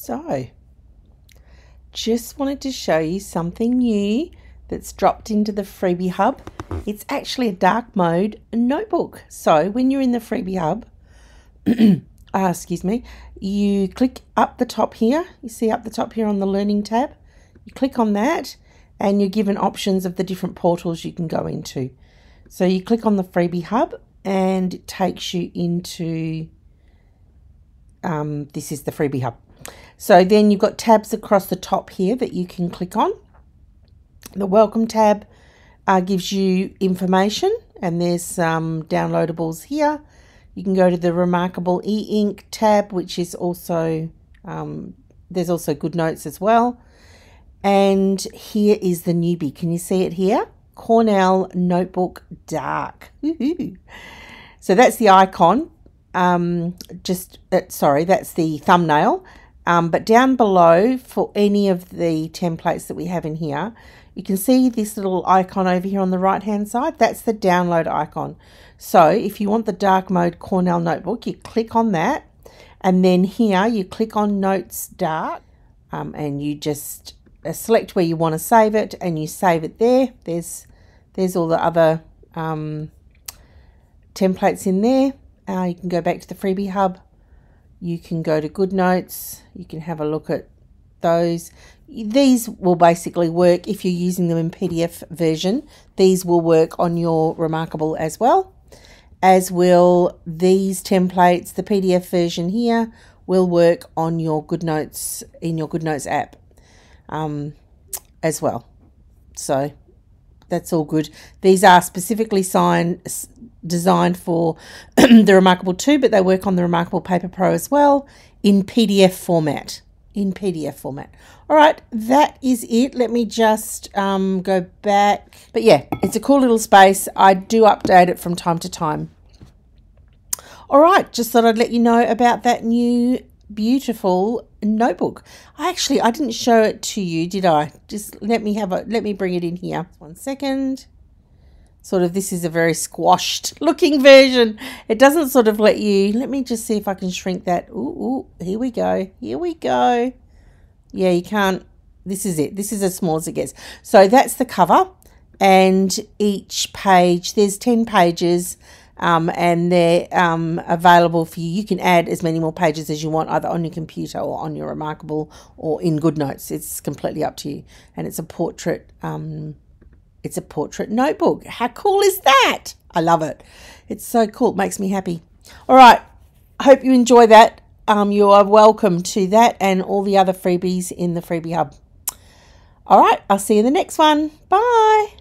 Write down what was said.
So, just wanted to show you something new that's dropped into the Freebie Hub. It's actually a dark mode notebook. So when you're in the Freebie Hub, excuse me, you click up the top here. You see up the top here on the Learning tab. You click on that and you're given options of the different portals you can go into. So you click on the Freebie Hub and it takes you into, this is the Freebie Hub. So then you've got tabs across the top here that you can click on. The Welcome tab gives you information, and there's some downloadables here. You can go to the reMarkable e-ink tab, which is also, there's also GoodNotes as well. And here is the newbie. Can you see it here? Cornell Notebook Dark. So that's the icon. Sorry, that's the thumbnail. But down below, for any of the templates that we have in here, you can see this little icon over here on the right hand side. That's the download icon. So if you want the dark mode Cornell notebook, you click on that, and then here you click on Notes Dark, and you just select where you want to save it, and you save it there. There's all the other templates in there. You can go back to the Freebie Hub. You can go to GoodNotes. You can have a look at those. These will basically work if you're using them in PDF version. These will work on your reMarkable as well, as will these templates. The PDF version here will work on your GoodNotes, in your GoodNotes app as well. So that's all good. These are specifically designed for the reMarkable 2, but they work on the reMarkable Paper Pro as well in PDF format. All right, that is it. Let me just go back. But yeah, it's a cool little space. I do update it from time to time. All right, just thought I'd let you know about that new beautiful notebook. I didn't show it to you, did I? Just let me bring it in here. 1 second. Sort of, this is a very squashed looking version. It doesn't sort of let you, let me just see if I can shrink that. Ooh, here we go. Yeah, you can't, this is it. This is as small as it gets. So that's the cover, and each page, there's 10 pages, and they're available for you. You can add as many more pages as you want, either on your computer or on your reMarkable or in GoodNotes. It's completely up to you. And it's a portrait notebook. How cool is that? I love it. It's so cool. It makes me happy. All right. I hope you enjoy that. You are welcome to that and all the other freebies in the Freebie Hub. All right. I'll see you in the next one. Bye.